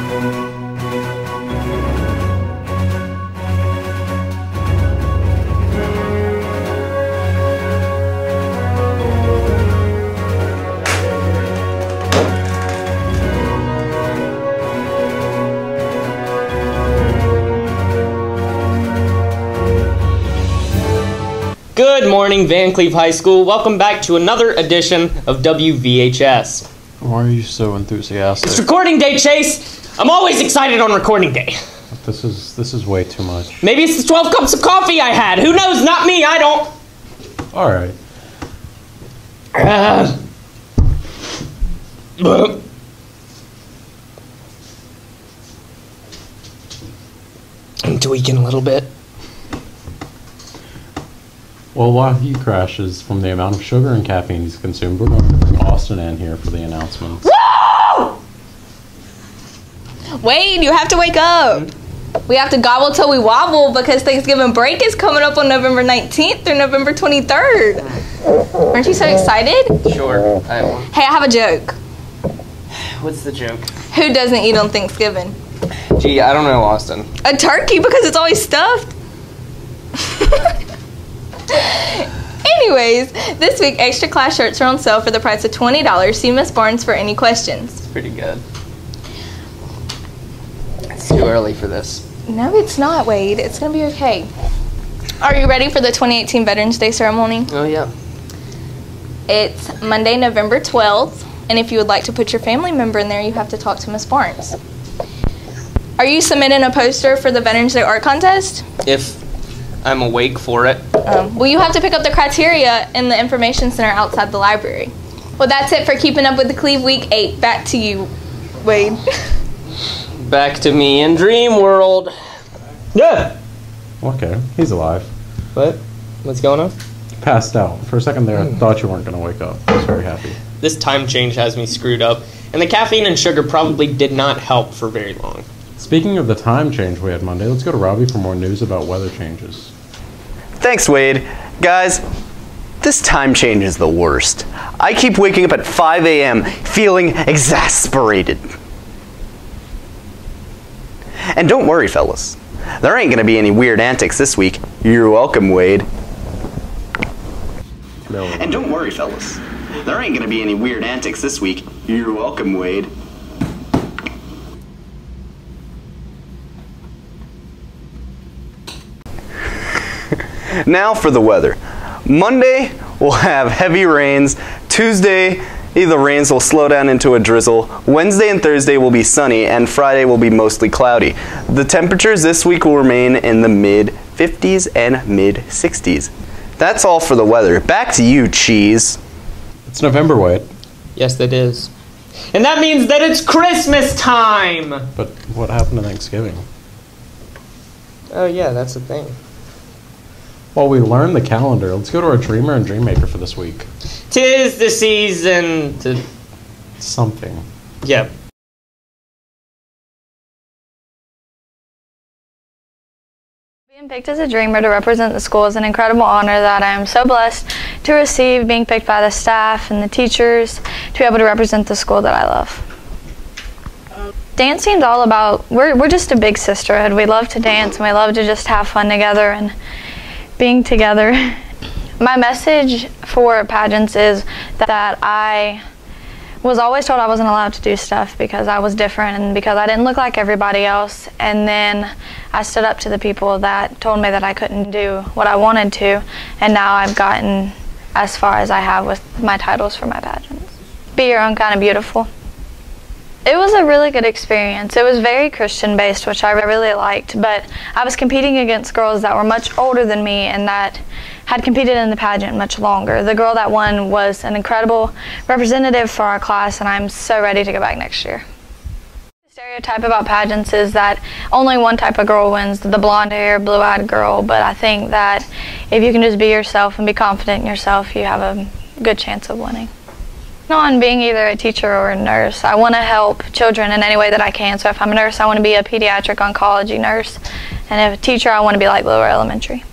Good morning, Van Cleve High School. Welcome back to another edition of WVHS. Why are you so enthusiastic? It's recording day, Chase. I'm always excited on recording day. This is way too much. Maybe it's the 12 cups of coffee I had. Who knows? Not me. I don't. All right. I'm tweaking a little bit. Well, while he crashes from the amount of sugar and caffeine he's consumed, we're going to bring Austin in here for the announcements. Woo! Wade, you have to wake up. We have to gobble till we wobble because Thanksgiving break is coming up on November 19th through November 23rd. Aren't you so excited? Sure, I am. Hey, I have a joke. What's the joke? Who doesn't eat on Thanksgiving? Gee, I don't know, Austin. A turkey, because it's always stuffed. Anyways, this week extra class shirts are on sale for the price of $20. See Miss Barnes for any questions. It's pretty good. It's too early for this. No, it's not, Wade. It's going to be okay. Are you ready for the 2018 Veterans Day ceremony? Oh, yeah. It's Monday, November 12th, and if you would like to put your family member in there, you have to talk to Miss Barnes. Are you submitting a poster for the Veterans Day art contest? If I'm awake for it. Well, you have to pick up the criteria in the information center outside the library. Well, that's it for Keeping Up with the Cleve Week 8. Back to you, Wade. Back to me in Dream World. Yeah. Okay, he's alive. What? What's going on? Passed out. For a second there, I thought you weren't going to wake up. I was very happy. This time change has me screwed up, and the caffeine and sugar probably did not help for very long. Speaking of the time change we had Monday, let's go to Robbie for more news about weather changes. Thanks, Wade. Guys, this time change is the worst. I keep waking up at 5 a.m. feeling exasperated. And don't worry, fellas. There ain't gonna be any weird antics this week. You're welcome, Wade. No. And don't worry, fellas. There ain't gonna be any weird antics this week. You're welcome, Wade. Now for the weather. Monday, we'll have heavy rains. Tuesday, the rains will slow down into a drizzle. Wednesday and Thursday will be sunny, and Friday will be mostly cloudy. The temperatures this week will remain in the mid-50s and mid-60s. That's all for the weather. Back to you, Cheese. It's November, Wade. Yes, it is. And that means that it's Christmas time! But what happened to Thanksgiving? Oh, yeah, that's the thing. Well, we learned the calendar. Let's go to our Dreamer and Dreammaker for this week. 'Tis the season to... Something. Yeah. Being picked as a Dreamer to represent the school is an incredible honor that I am so blessed to receive, being picked by the staff and the teachers to be able to represent the school that I love. Dancing is all about, we're just a big sisterhood. We love to dance and we love to just have fun together and being together. My message for pageants is that I was always told I wasn't allowed to do stuff because I was different and because I didn't look like everybody else, and then I stood up to the people that told me that I couldn't do what I wanted to, and now I've gotten as far as I have with my titles for my pageants. Be Your Own Kind of Beautiful. It was a really good experience. It was very Christian-based, which I really liked, but I was competing against girls that were much older than me and that had competed in the pageant much longer. The girl that won was an incredible representative for our class, and I'm so ready to go back next year. The stereotype about pageants is that only one type of girl wins, the blonde-haired, blue-eyed girl, but I think that if you can just be yourself and be confident in yourself, you have a good chance of winning. On being either a teacher or a nurse. I want to help children in any way that I can. So if I'm a nurse, I want to be a pediatric oncology nurse. And if a teacher, I want to be like lower elementary.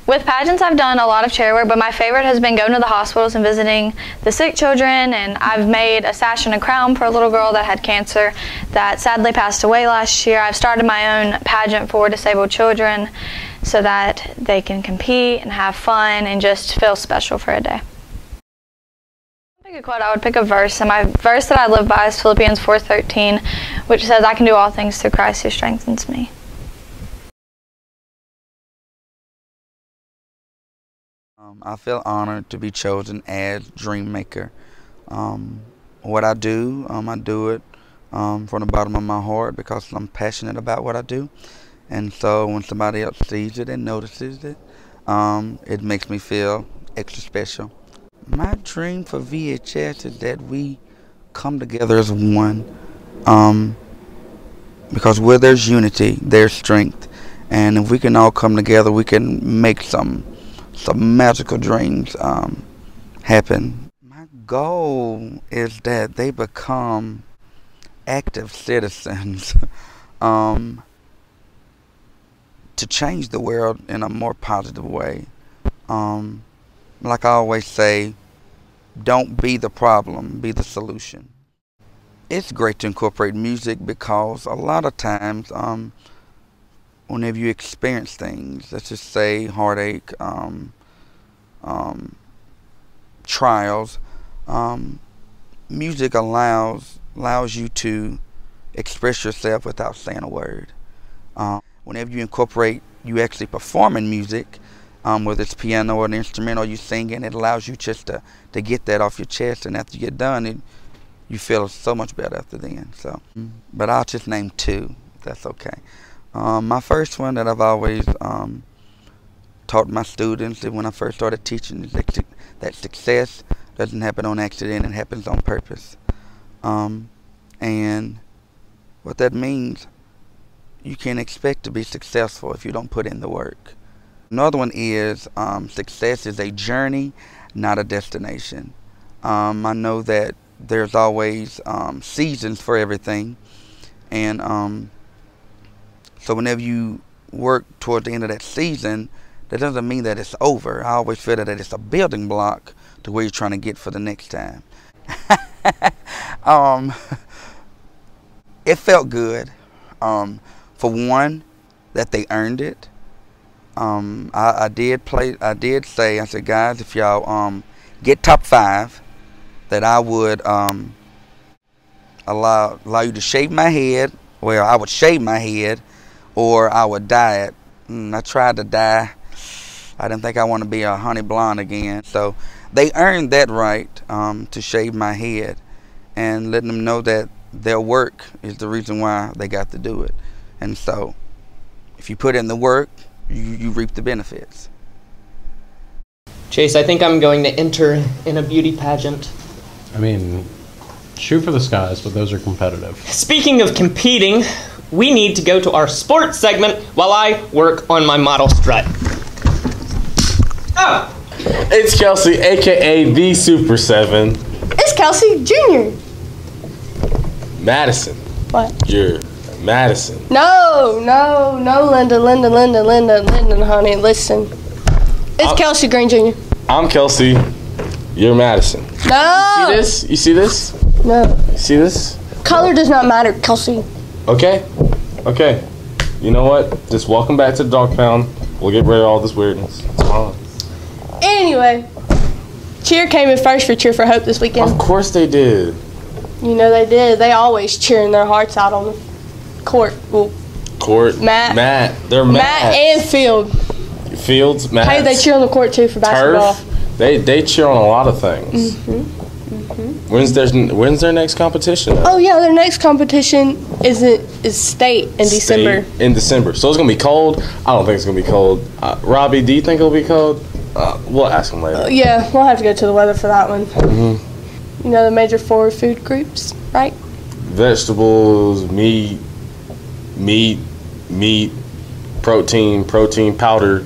With pageants, I've done a lot of charity work, but my favorite has been going to the hospitals and visiting the sick children, and I've made a sash and a crown for a little girl that had cancer that sadly passed away last year. I've started my own pageant for disabled children so that they can compete and have fun and just feel special for a day. Pick a quote, I would pick a verse, and my verse that I live by is Philippians 4:13, which says, I can do all things through Christ who strengthens me. I feel honored to be chosen as Dream Maker. What I do it from the bottom of my heart because I'm passionate about what I do. And so when somebody else sees it and notices it, it makes me feel extra special. My dream for VHS is that we come together as one, because where there's unity, there's strength. And if we can all come together, we can make some magical dreams happen. My goal is that they become active citizens to change the world in a more positive way. Like I always say, don't be the problem, be the solution. It's great to incorporate music because a lot of times whenever you experience things, let's just say heartache, trials, music allows you to express yourself without saying a word. Whenever you incorporate, you actually perform in music, whether it's piano or an instrument or you singing, it allows you just to get that off your chest, and after you get done, you feel so much better after then. So, but I'll just name two, if that's okay. My first one that I've always taught my students when I first started teaching is that success doesn't happen on accident, it happens on purpose. And what that means, you can't expect to be successful if you don't put in the work. Another one is success is a journey, not a destination. I know that there's always seasons for everything, and so whenever you work toward the end of that season, that doesn't mean that it's over. I always feel that it's a building block to where you're trying to get for the next time. It felt good. For one, that they earned it. I did say, I said, guys, if y'all get top 5, that I would allow you to shave my head. Well, I would shave my head, or I would dye it. I tried to dye. I didn't think I want to be a honey blonde again. So they earned that right to shave my head, and letting them know that their work is the reason why they got to do it. And so if you put in the work, you reap the benefits. Chase, I think I'm going to enter in a beauty pageant. I mean, shoot for the skies, but those are competitive. Speaking of competing, we need to go to our sports segment while I work on my model strut. Oh! It's Kelsey, aka the Super 7. It's Kelsey Jr. Madison. What? You're Madison. No, Linda, honey, listen. It's Kelsey Green Jr. I'm Kelsey. You're Madison. No! You see this? You see this? No. You see this? Color does not matter, Kelsey. Okay. Okay. You know what? Just welcome back to the dog pound. We'll get rid of all this weirdness. It's fine. Anyway, cheer came in first for Cheer for Hope this weekend. Of course they did. You know they did. They always cheering their hearts out on the court. Well, Matt. They're Matt and Field. Fields, Matt. Hey, they cheer on the court too for basketball. Turf. They cheer on a lot of things. When's their next competition? Oh yeah, their next competition is state in December. In December, so it's gonna be cold. I don't think it's gonna be cold. Robbie, do you think it'll be cold? We'll ask him later. Yeah, we'll have to go to the weather for that one. You know the major 4 food groups, right? Vegetables, meat, protein powder,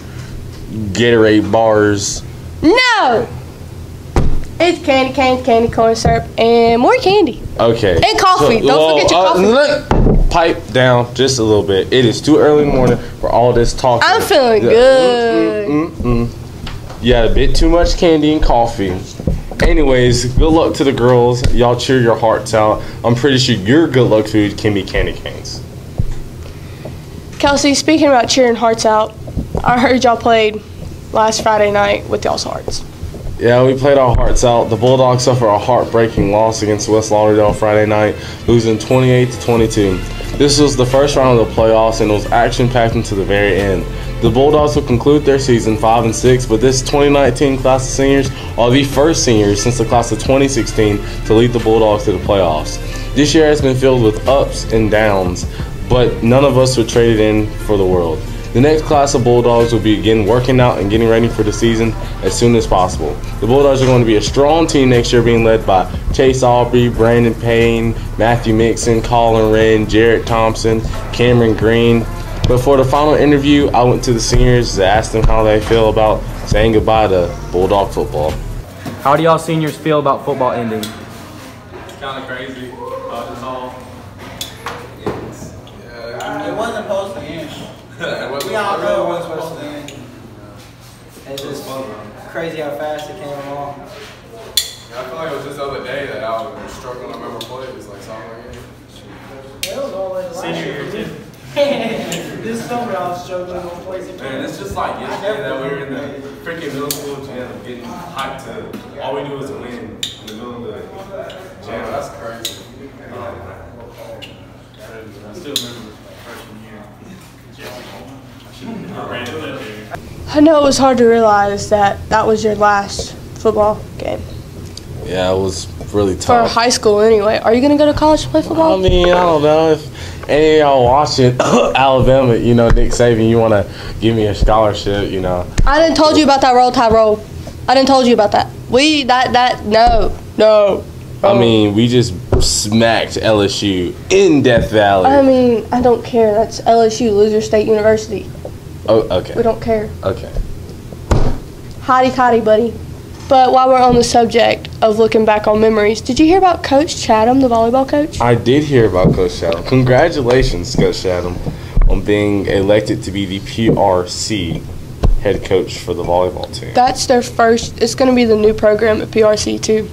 Gatorade bars. No! It's candy, candy corn syrup, and more candy. Okay. And coffee. Don't forget your coffee. pipe down just a little bit. It is too early in the morning for all this talking. I'm feeling good. You had a bit too much candy and coffee. Anyways, good luck to the girls. Y'all cheer your hearts out. I'm pretty sure your good luck food can be candy canes. Kelsey, speaking about cheering hearts out, I heard y'all played last Friday night with y'all's hearts. Yeah, we played our hearts out. The Bulldogs suffered a heartbreaking loss against West Lauderdale Friday night, losing 28-22. This was the first round of the playoffs, and it was action-packed until the very end. The Bulldogs will conclude their season 5-6, but this 2019 class of seniors are the first seniors since the class of 2016 to lead the Bulldogs to the playoffs. This year has been filled with ups and downs, but none of us were traded in for the world. The next class of Bulldogs will begin working out and getting ready for the season as soon as possible. The Bulldogs are going to be a strong team next year, being led by Chase Aubrey, Brandon Payne, Matthew Mixon, Colin Wren, Jarrett Thompson, Cameron Green. But for the final interview, I went to the seniors to ask them how they feel about saying goodbye to Bulldog football. How do y'all seniors feel about football ending? Kind of crazy. It's all. It wasn't supposed to end. We all know it wasn't supposed to end. It's just crazy how fast it came along. Yeah, I feel like it was just the other day that I was struggling to remember plays, like sophomore year. It was always Senior year too. This summer I was struggling on plays. Man, it's just like yesterday that we were in the freaking middle school gym getting hyped to, all we do is win in the middle of the gym. That's crazy. I still remember freshman year. I know it was hard to realize that was your last football game. Yeah, it was really For tough. high school anyway. Are you going to go to college to play football? I mean, I don't know if any of y'all watching Alabama, you know, Nick Saban, you want to give me a scholarship, you know. I didn't told you about that roll tide roll. I didn't told you about that. No. I mean, we just smacked LSU in Death Valley. I mean, I don't care. That's LSU, Loser State University. Oh, okay. We don't care. Okay. Hotty buddy. But while we're on the subject of looking back on memories, did you hear about Coach Chatham, the volleyball coach? I did hear about Coach Chatham. Congratulations, Coach Chatham, on being elected to be the PRC head coach for the volleyball team. That's their first. It's going to be the new program at PRC too.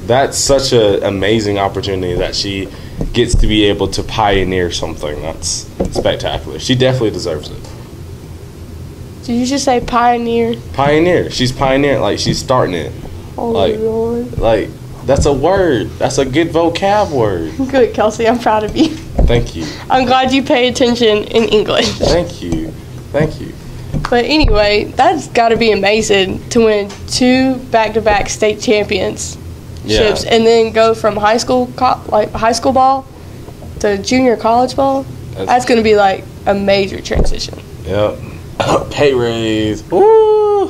That's such an amazing opportunity that she gets to be able to pioneer something. That's spectacular. She definitely deserves it. Did you just say pioneer? Pioneer. She's pioneering. Like, she's starting it. Oh, like, Lord. Like, that's a word. That's a good vocab word. Good, Kelsey. I'm proud of you. Thank you. I'm glad you pay attention in English. Thank you. Thank you. But anyway, that's got to be amazing to win 2 back-to-back state championships and then go from high school ball to junior college ball. That's going to be like a major transition. Yep. Pay raise. Woo!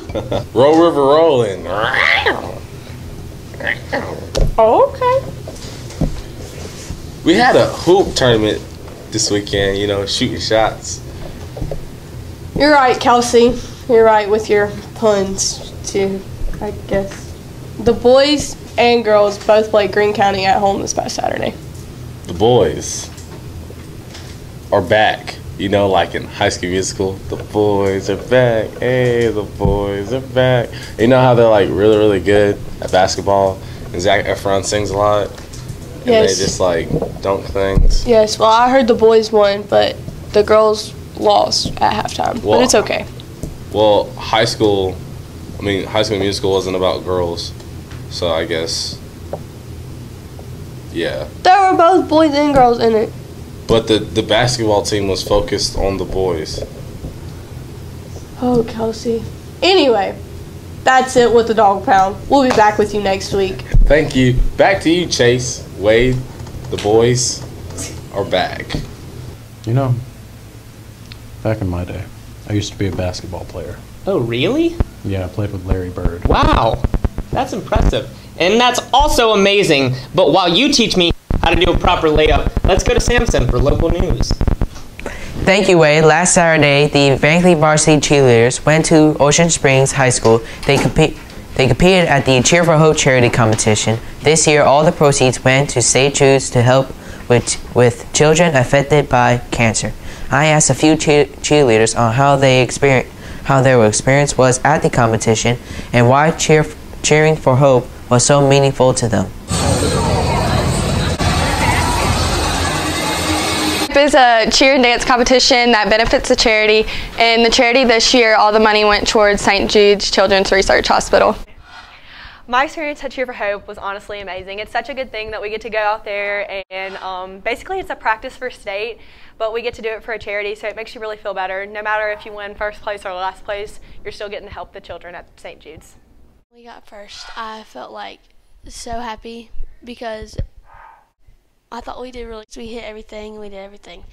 Roll River rolling. Oh, okay. We had a hoop tournament this weekend, you know, shooting shots. You're right, Kelsey. You're right with your puns, too, I guess. The boys and girls both played Greene County at home this past Saturday. The boys are back. You know, like in High School Musical, the boys are back. Hey, the boys are back. You know how they're like really, really good at basketball, and Zac Efron sings a lot, and they just like dunk things. Yes. Well, I heard the boys won, but the girls lost at halftime. Well, but it's okay. Well, High School Musical wasn't about girls, so I guess, yeah. There were both boys and girls in it. But the basketball team was focused on the boys. Oh, Kelsey. Anyway, that's it with the Dog Pound. We'll be back with you next week. Thank you. Back to you, Chase. Wade, the boys are back. You know, back in my day, I used to be a basketball player. Oh, really? Yeah, I played with Larry Bird. Wow. That's impressive. And that's also amazing. But while you teach me how to do a proper layup, let's go to Samson for local news. Thank you, Wade. Last Saturday, the Bankley varsity cheerleaders went to Ocean Springs High School. They competed at the Cheer for Hope charity competition. This year, all the proceeds went to St. Jude's to help with children affected by cancer. I asked a few cheerleaders on how their experience was at the competition and why cheering for hope was so meaningful to them. It's a cheer and dance competition that benefits a charity, and the charity this year, all the money went towards St. Jude's Children's Research Hospital. My experience at Cheer for Hope was honestly amazing. It's such a good thing that we get to go out there and basically it's a practice for state, but we get to do it for a charity, so it makes you really feel better. No matter if you win first place or last place, you're still getting to help the children at St. Jude's. We got first. I felt like so happy because I thought we did we hit everything, we did everything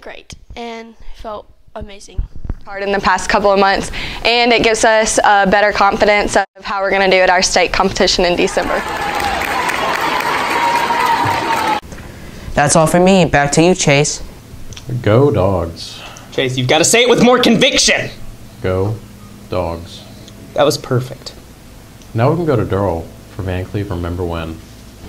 great, and felt amazing. Hard in the past couple of months, and it gives us a better confidence of how we're going to do at our state competition in December. That's all for me. Back to you, Chase. Go Dogs. Chase, you've got to say it with more conviction. Go Dogs. That was perfect. Now we can go to Durrell for Van Cleve Remember When.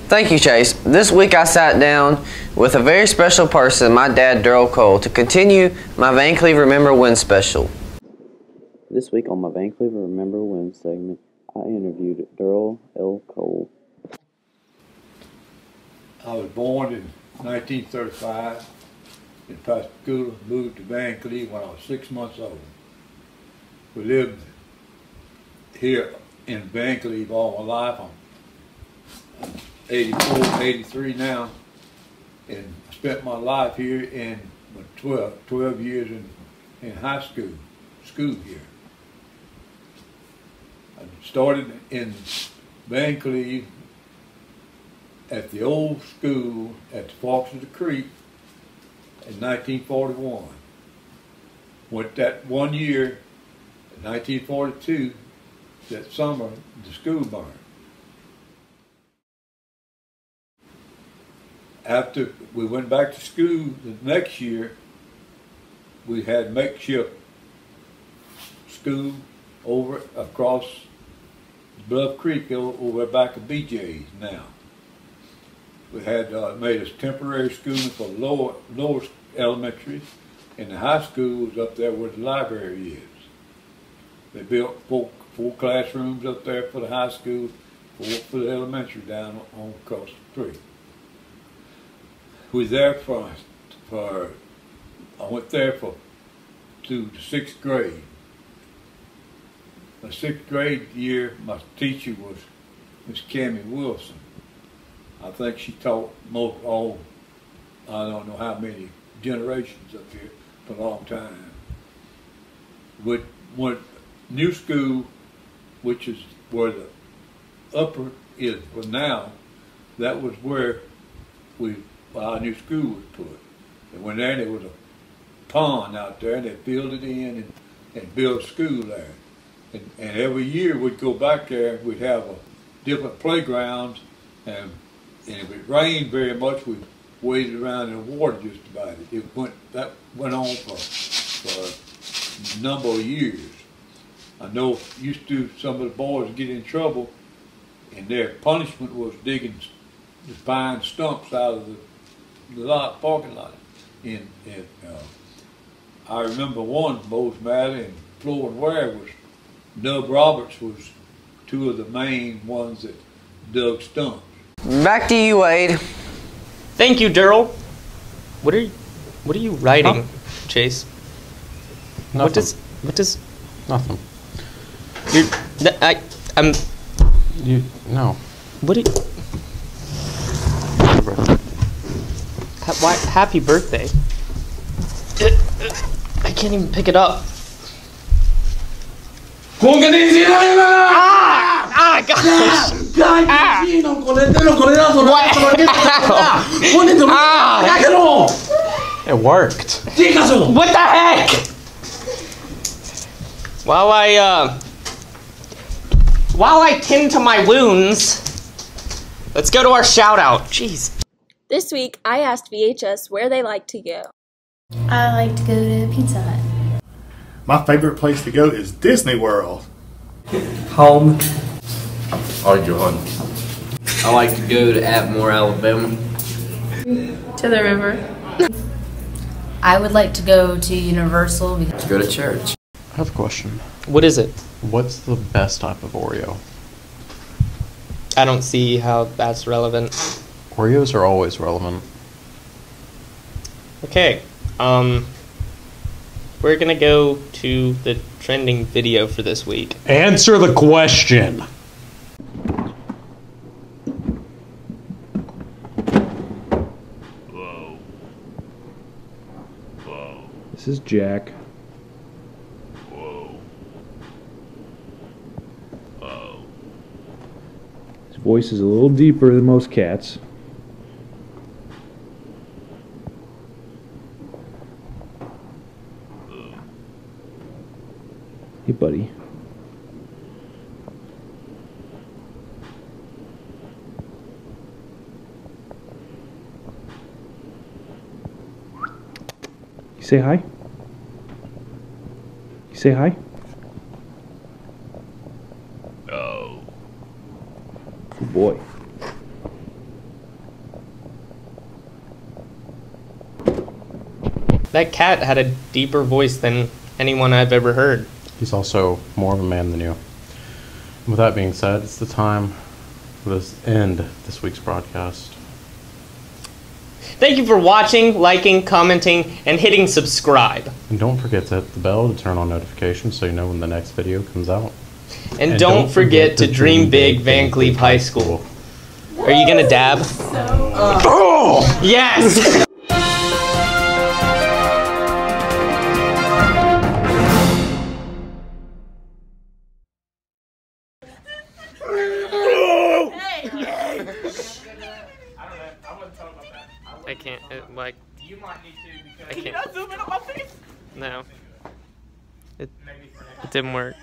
Thank you, Chase. This week I sat down with a very special person, my dad, Durrell Cole, to continue my Van Cleve Remember When special. This week on my Van Cleve Remember When segment, I interviewed Durrell L. Cole. I was born in 1935 in Pascagoula, moved to Van Cleve when I was 6 months old. We lived here in Van Cleve all my life. I'm 84, 83 now, and spent my life here in 12 years in high school here. I started in Van Cleve at the old school at the Forks of the Creek in 1941. Went that 1 year, in 1942, that summer, the school burned. After we went back to school the next year, we had makeshift school over across Bluff Creek over back of BJ's now. We had made a temporary school for lower elementary, and the high school was up there where the library is. They built four classrooms up there for the high school, for the elementary down on across the creek. We was there I went there to the 6th grade. My 6th grade year, my teacher was Miss Cammie Wilson. I think she taught I don't know how many generations up here for a long time. Went new school, which is where the upper is for now, that was where our new school was put. And when there was a pond out there, and they filled it in and built a school there. And every year we'd go back there, we'd have a different playgrounds, and if it rained very much, we waded around in the water just about it. That went on for a number of years. I know used to some of the boys get in trouble, and their punishment was digging the pine stumps out of the parking lot. And I remember one, Mose Madden and Floyd Ware was, Nub Roberts was two of the main ones that dug stumps. Back to you, Wade. Thank you, Durrell. What are you writing, Chase? Nothing. What does Nothing. No. What why, happy birthday. I can't even pick it up. It worked. What the heck? While I tend to my wounds, let's go to our shout out. Jeez. This week, I asked VHS where they like to go. I like to go to Pizza Hut. My favorite place to go is Disney World. Home. Arguing. I like to go to Atmore, Alabama. To To the river. I would like to go to Universal. To go to church. I have a question. What is it? What's the best type of Oreo? I don't see how that's relevant. Oreos are always relevant. Okay. We're gonna go to the trending video for this week. Answer the question. This is Jack. His voice is a little deeper than most cats. Hey, buddy. You say hi? You say hi? Oh. Good boy. That cat had a deeper voice than anyone I've ever heard. He's also more of a man than you. With that being said, it's the time for this end this week's broadcast. Thank you for watching, liking, commenting, and hitting subscribe. And don't forget to hit the bell to turn on notifications so you know when the next video comes out. And don't forget to dream big, Van Cleve High School. Are you gonna dab? Oh! Yes! I can't, like, you might need to because I can't. Can you not zoom in on my face? No. It didn't work.